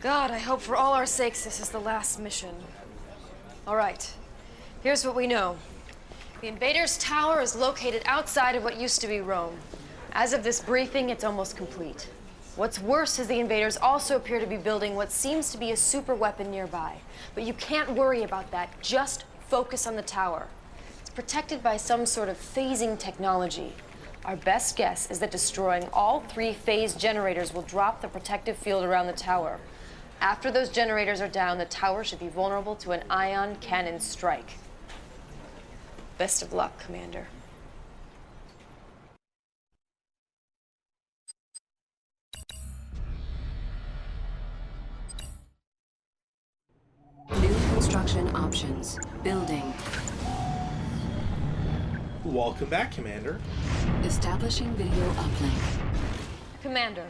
God, I hope for all our sakes this is the last mission. All right, here's what we know. The invaders' tower is located outside of what used to be Rome. As of this briefing, it's almost complete. What's worse is the invaders also appear to be building what seems to be a super weapon nearby. But you can't worry about that. Just focus on the tower. It's protected by some sort of phasing technology. Our best guess is that destroying all 3 phase generators will drop the protective field around the tower. After those generators are down, the tower should be vulnerable to an ion cannon strike. Best of luck, Commander. New construction options. Building. Welcome back, Commander. Establishing video uplink. Commander,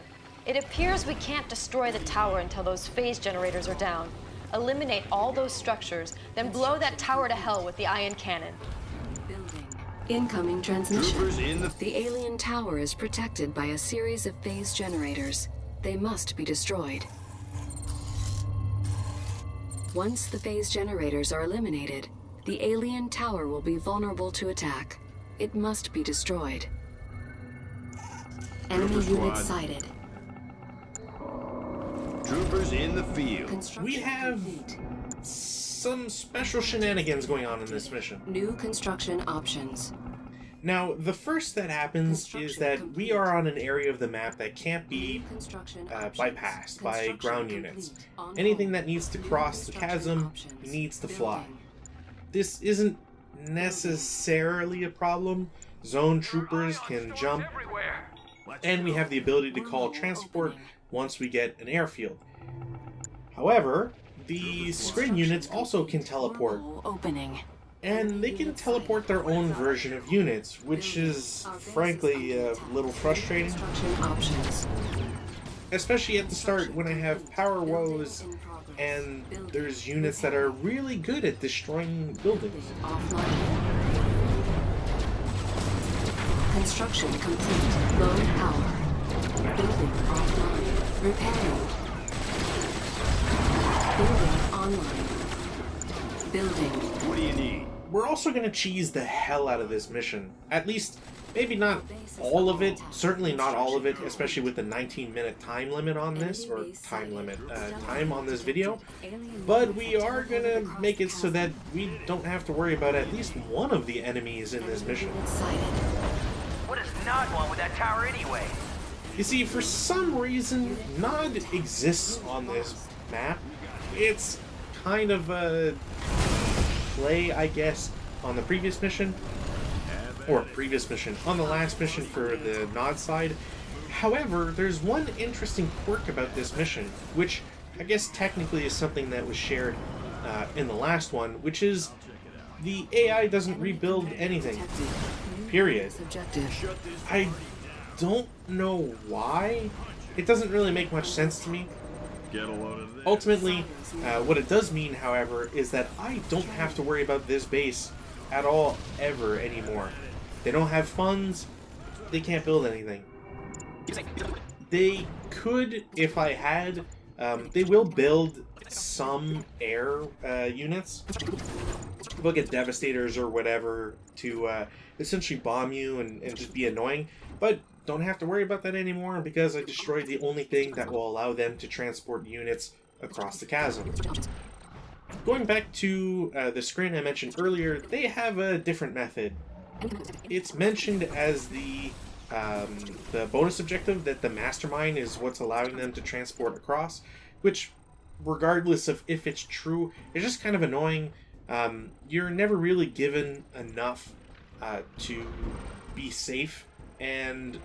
it appears we can't destroy the tower until those phase generators are down. Eliminate all those structures, then blow that tower to hell with the ion cannon. Building. Incoming transmission. The alien tower is protected by a series of phase generators. They must be destroyed. Once the phase generators are eliminated, the alien tower will be vulnerable to attack. It must be destroyed. Enemy units sighted. Troopers in the field. We have some special shenanigans going on in this mission. New construction options. Now, the first that happens is that we are on an area of the map that can't be bypassed by ground units. Anything that needs to cross the chasm needs to fly. This isn't necessarily a problem. Zone troopers can jump, and we have the ability to call transport once we get an airfield. However, the screen units also can teleport, and they can teleport their own version of units, which is frankly a little frustrating. Especially at the start when I have power woes and there's units that are really good at destroying buildings. Construction complete. Low power. Building offline. Repairing. Building online. Building. What do you need? We're also going to cheese the hell out of this mission. At least, maybe not all of it. Certainly not all of it, especially with the 19-minute time limit on this, or time on this video. But we are going to make it so that we don't have to worry about at least one of the enemies in this mission. What does Nod want with that tower anyway? You see, for some reason, Nod exists on this map. It's kind of a play, I guess, on the previous mission. Or previous mission. On the last mission for the Nod side. However, there's one interesting quirk about this mission, which I guess technically is something that was shared in the last one, which is the AI doesn't rebuild anything. Period. I don't know why. It doesn't really make much sense to me. Ultimately, what it does mean, however, is that I don't have to worry about this base at all, ever anymore. They don't have funds. They can't build anything. They could, if I had, they will build some air units. They'll get Devastators or whatever to essentially bomb you and just be annoying, but don't have to worry about that anymore because I destroyed the only thing that will allow them to transport units across the chasm. Going back to the screen I mentioned earlier, they have a different method. It's mentioned as the bonus objective that the mastermind is what's allowing them to transport across, which, regardless of if it's true, it's just kind of annoying. You're never really given enough to be safe, and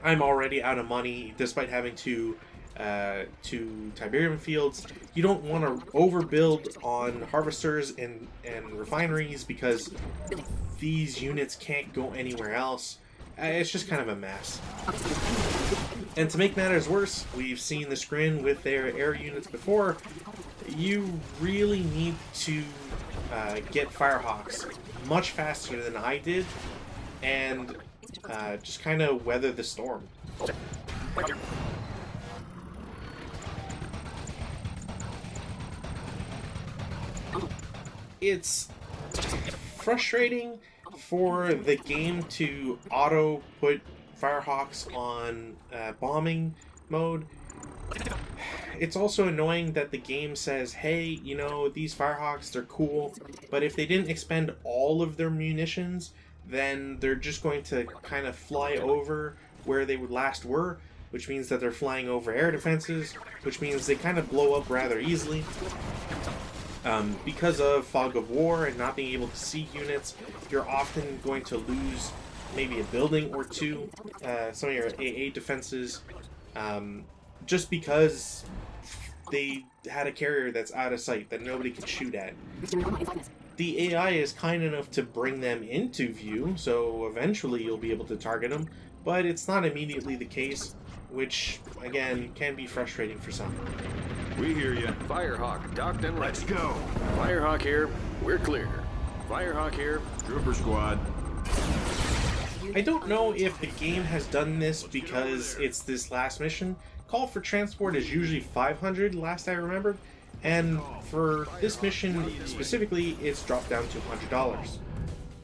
I'm already out of money despite having to Tiberium fields. You don't want to overbuild on harvesters and refineries because these units can't go anywhere else. It's just kind of a mess. And to make matters worse, we've seen the screen with their air units before. You really need to get Firehawks much faster than I did, and just kind of weather the storm. it's frustrating for the game to auto put Firehawks on bombing mode. It's also annoying that the game says, hey, you know, these Firehawks, they're cool, but if they didn't expend all of their munitions, then they're just going to kind of fly over where they would last were, which means that they're flying over air defenses, which means they kind of blow up rather easily. Because of fog of war and not being able to see units, you're often going to lose maybe a building or two, some of your AA defenses, just because they had a carrier that's out of sight that nobody can shoot at. The AI is kind enough to bring them into view, so eventually you'll be able to target them, but it's not immediately the case, which, again, can be frustrating for some. We hear you. Firehawk, docked and ready. Let's go. Firehawk here, we're clear. Firehawk here. Trooper squad. I don't know if the game has done this because it's this last mission. Call for transport is usually 500, last I remembered, and for this mission specifically, it's dropped down to $100.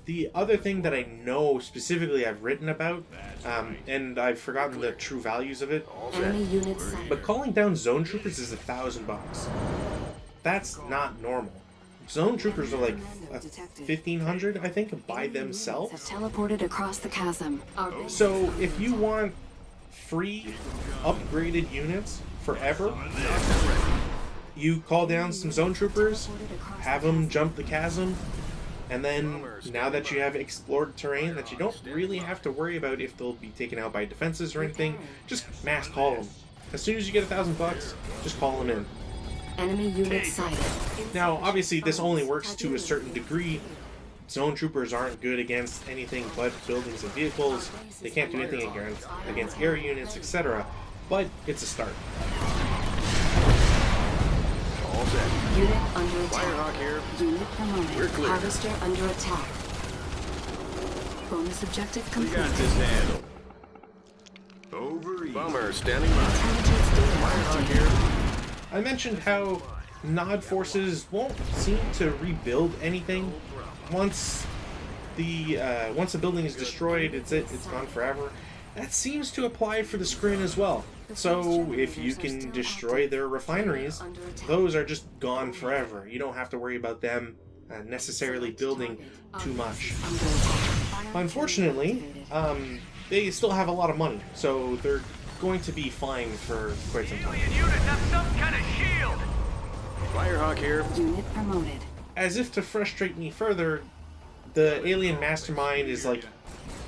The other thing that I know specifically I've written about, and I've forgotten the true values of it, Enemy units sighted. but calling down zone troopers is $1,000. That's not normal. Zone troopers are like 1,500, I think, by Have themselves. teleported across the chasm. Our base So if you want free upgraded units forever, you call down some zone troopers, have them jump the chasm, and then now that you have explored terrain that you don't really have to worry about if they'll be taken out by defenses or anything, just mass call them. As soon as you get $1,000, just call them in. enemy units sighted. Now, obviously, this only works to a certain degree. Zone troopers aren't good against anything but buildings and vehicles. They can't do anything against air units, etc. But it's a start. All set. Unit under attack. Firehawk here. Unit promoted. We're clear. Harvester under attack. Bonus objective We complete. got this handled. Over easy. Bomber standing by. Intelligence data Firehawk updated. here. I mentioned how Nod forces won't seem to rebuild anything. Once a building is destroyed, it's gone forever. That seems to apply for the Scrin as well. So if you can destroy their refineries, those are just gone forever. You don't have to worry about them necessarily building too much. Under attack. Unfortunately, they still have a lot of money, so they're going to be fine for quite some time. Alien unit, that's some kind of shield! Firehawk here. Unit promoted. As if to frustrate me further, the alien mastermind is like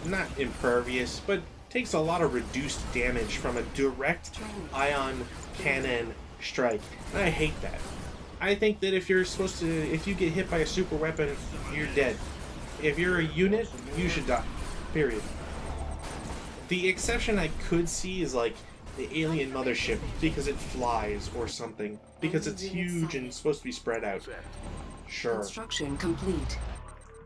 not impervious, but takes a lot of reduced damage from a direct ion cannon strike. And I hate that. I think that if you get hit by a super weapon, you're dead. If you're a unit, you should die. Period. The exception I could see is like the alien mothership, because it flies or something. Because it's huge and supposed to be spread out. Sure. Construction complete.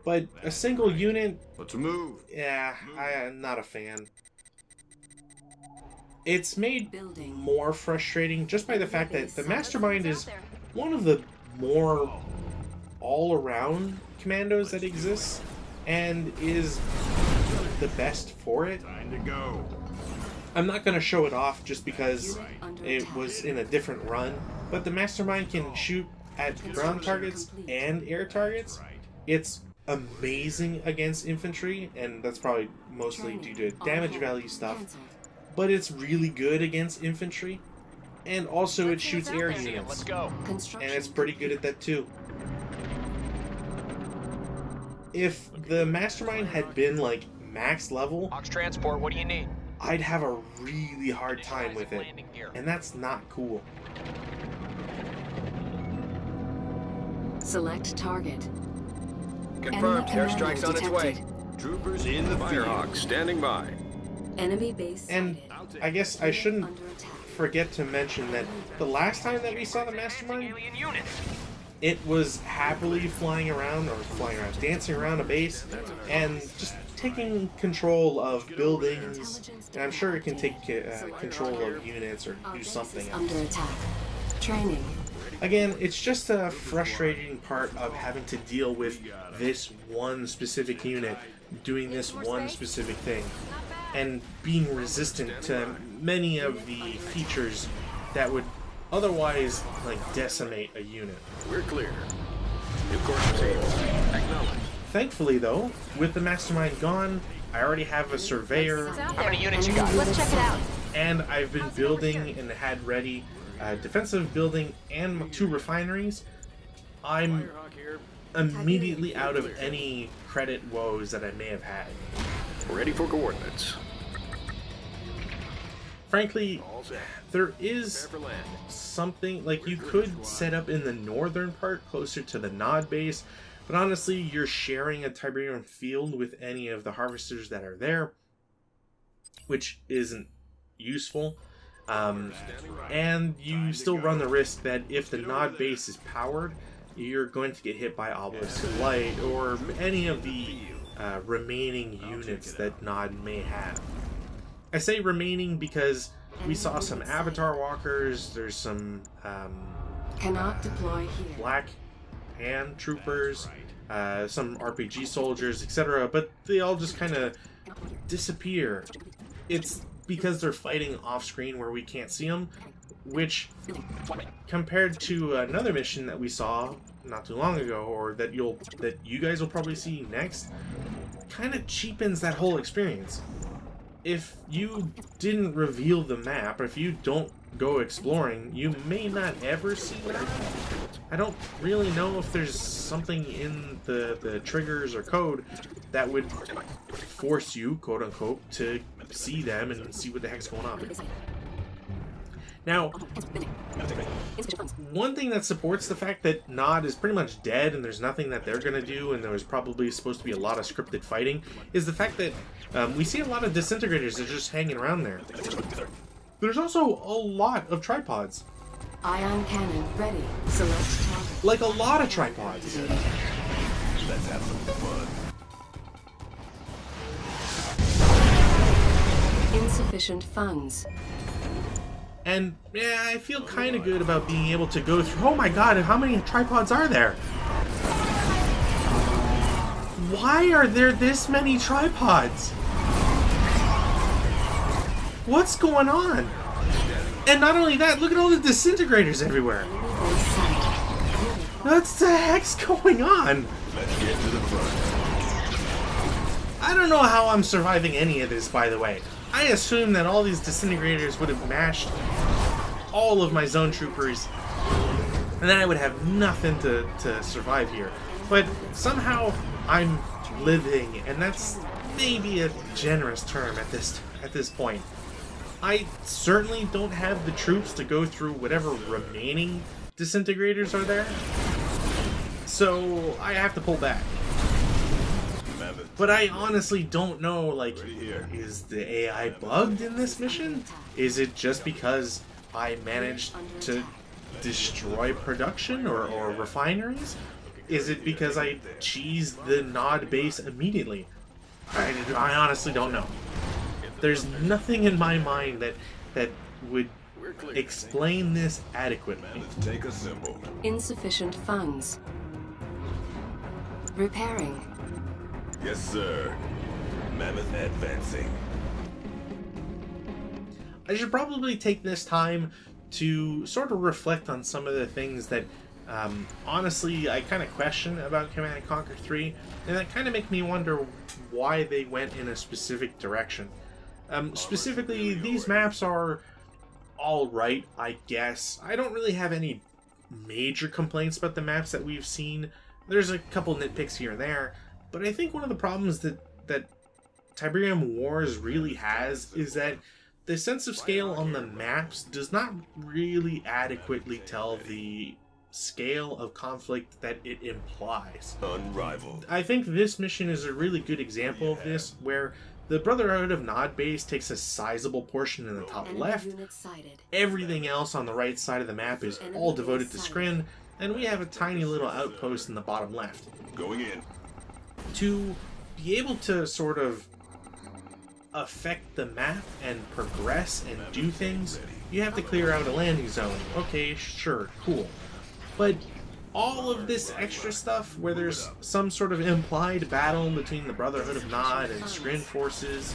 But a single unit, Let's move. yeah, I'm not a fan. It's made Building. more frustrating just by the fact that the Mastermind is one of the more all-around commandos that exists, and is the best for it. Time to go. I'm not going to show it off just because it was in a different run, but the Mastermind can shoot at ground targets and air targets. It's amazing against infantry, and that's probably mostly due to damage value stuff, but it's really good against infantry, and also it shoots air Let's units, go. and it's pretty good at that too. If the Mastermind had been like max level, Ox transport, what do you need? I'd have a really hard time with it, and that's not cool. Select target. Confirmed. Enemy Airstrike's on its way. detected. Troopers in the Firehawk field. standing by. Enemy base And sighted. I guess I shouldn't Under attack. forget to mention that the last time that we saw the Mastermind, Alien units. it was happily dancing around a base, and just taking control of buildings, and I'm sure it can take control of units or Our do base something is else. under attack. Training. Again, it's just a frustrating part of having to deal with this one specific unit doing this one specific thing and being resistant to many of the features that would otherwise like decimate a unit. We're clear. New course proceeds. Acknowledged. Thankfully though, with the mastermind gone, I already have a surveyor. How many units you got? Let's check it out. And I've been building and had ready a defensive building and 2 refineries. I'm Firehawk here. immediately out of any credit woes that I may have had. Ready for coordinates. Frankly, All set. there is Prepare for land. something like you could set up in the northern part closer to the Nod base, but honestly, you're sharing a Tiberium field with any of the harvesters that are there, which isn't useful. And you still run the risk that if the Nod base is powered, you're going to get hit by Obelisk of Light or any of the remaining units that Nod may have. I say remaining because we saw some Avatar Walkers, there's some Cannot deploy here. Black Hand Troopers, some RPG soldiers, etc., but they all just kind of disappear. It's because they're fighting off-screen where we can't see them, which, compared to another mission that we saw not too long ago, or that you guys will probably see next, kind of cheapens that whole experience. If you didn't reveal the map, or if you don't go exploring, you may not ever see that. I don't really know if there's something in the triggers or code that would force you, quote unquote, to see them and see what the heck's going on. Now, one thing that supports the fact that Nod is pretty much dead and there's nothing that they're going to do and there was probably supposed to be a lot of scripted fighting is the fact that we see a lot of disintegrators that are just hanging around there. There's also a lot of tripods. Ion cannon ready. Select target. Like a lot of tripods. Let's have some fun. Insufficient funds. And yeah, I feel kind of good about being able to go through. Oh my god, how many tripods are there? Why are there this many tripods? What's going on? And not only that, look at all the disintegrators everywhere. What the heck's going on? Let's get to the front. I don't know how I'm surviving any of this, by the way. I assume that all these disintegrators would have mashed all of my zone troopers, and then I would have nothing to survive here. But somehow I'm living, and that's maybe a generous term at this point. I certainly don't have the troops to go through whatever remaining disintegrators are there, so I have to pull back. But I honestly don't know, like, is the AI bugged in this mission? Is it just because I managed to destroy production or refineries? Is it because I cheesed the Nod base immediately? I honestly don't know. There's nothing in my mind that would explain this adequately. Let's take a symbol. Insufficient funds. Repairing. Yes, sir. Mammoth advancing. I should probably take this time to sort of reflect on some of the things that, honestly, I kind of question about Command & Conquer 3, and that kind of make me wonder why they went in a specific direction. Specifically, these maps are alright, I guess. I don't really have any major complaints about the maps that we've seen. There's a couple nitpicks here and there, but I think one of the problems that Tiberium Wars really has is that the sense of scale on the maps does not really adequately tell the scale of conflict that it implies. Unrivaled. I think this mission is a really good example of this, where the Brotherhood of Nod base takes a sizable portion in the top left. Everything else on the right side of the map is all devoted to Skrin, and we have a tiny little outpost in the bottom left. Going in. To be able to sort of affect the map and progress and do things, you have to clear out a landing zone. Okay, sure, cool. But all of this extra stuff, where there's some sort of implied battle between the Brotherhood of Nod and Skrin forces,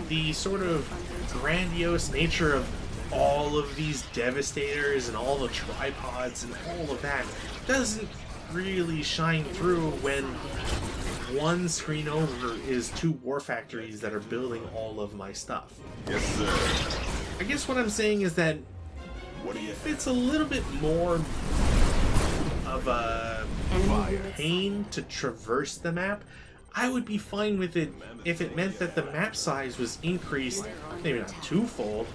the sort of grandiose nature of all of these devastators and all the tripods and all of that doesn't really shine through when one screen over is 2 war factories that are building all of my stuff. Yes, sir. I guess what I'm saying is that if it's a little bit more of a pain to traverse the map, I would be fine with it if it meant that the map size was increased, maybe not twofold,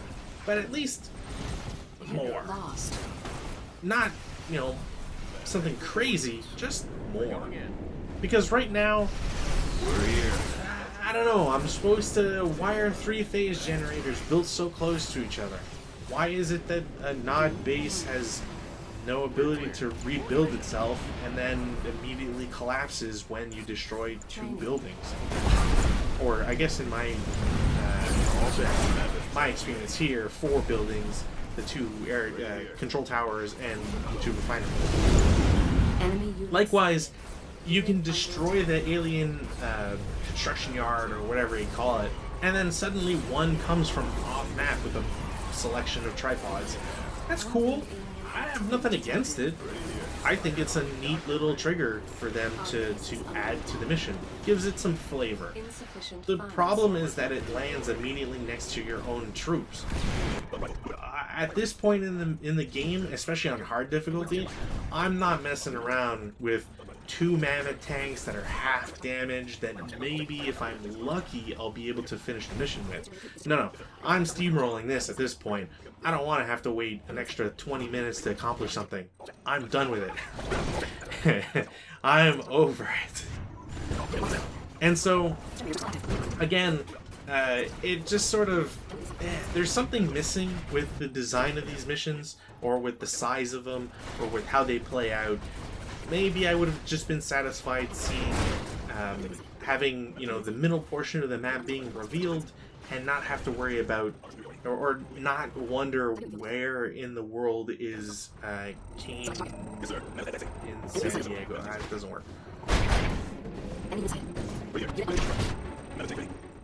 but at least more. Not, you know, something crazy, just more. Because right now, I don't know, I'm supposed to wire 3 phase generators built so close to each other. Why is it that a Nod base has no ability to rebuild itself and then immediately collapses when you destroy 2 buildings? Or I guess in my experience here, 4 buildings, the 2 air control towers and the 2 refineries. Likewise, you can destroy the alien construction yard or whatever you call it, and then suddenly one comes from off map with a selection of tripods. That's cool. I have nothing against it. I think it's a neat little trigger for them to add to the mission. Gives it some flavor. The problem is that it lands immediately next to your own troops. At this point in the game, especially on hard difficulty, I'm not messing around with 2 mammoth tanks that are half damaged that maybe if I'm lucky I'll be able to finish the mission with. No, I'm steamrolling this at this point. I don't want to have to wait an extra 20 minutes to accomplish something. I'm done with it. I'm over it. And so, again, it just sort of... there's something missing with the design of these missions, or with the size of them, or with how they play out. Maybe I would have just been satisfied seeing, having, you know, the middle portion of the map being revealed and not have to worry about, or not wonder where in the world is Kane in San Diego. That doesn't work.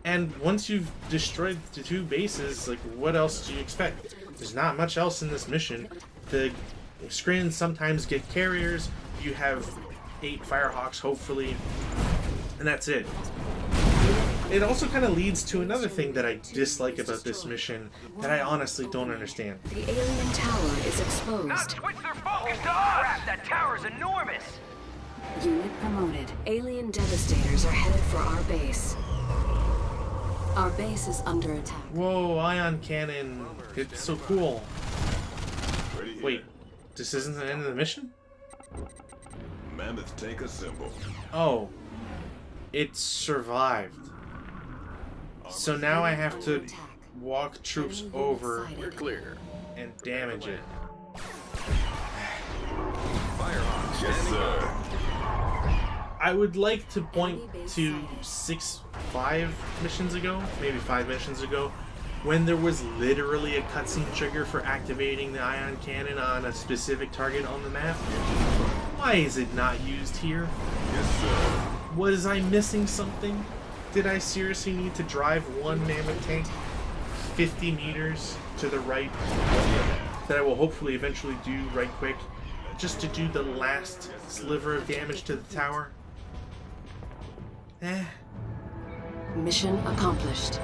And once you've destroyed the 2 bases, like, what else do you expect? There's not much else in this mission. The Skrins sometimes get carriers. You have 8 Firehawks, hopefully, and that's it. It also kind of leads to another thing that I dislike about this mission that I honestly don't understand. The alien tower is exposed. Now switch their focus to us! Crap, that tower's enormous! Unit promoted. Alien devastators are headed for our base. Our base is under attack. Whoa, ion cannon. It's so cool. Wait, this isn't the end of the mission? Mammoth tank assemble. Oh, it survived. So now I have to walk troops over We're clear. and damage it. Firehawk, yes, sir. I would like to point to 5 missions ago, maybe 5 missions ago, when there was literally a cutscene trigger for activating the ion cannon on a specific target on the map. Why is it not used here? Yes, sir. Was I missing something? Did I seriously need to drive 1 mammoth tank 50 meters to the right that I will hopefully eventually do right quick just to do the last sliver of damage to the tower? Mission accomplished.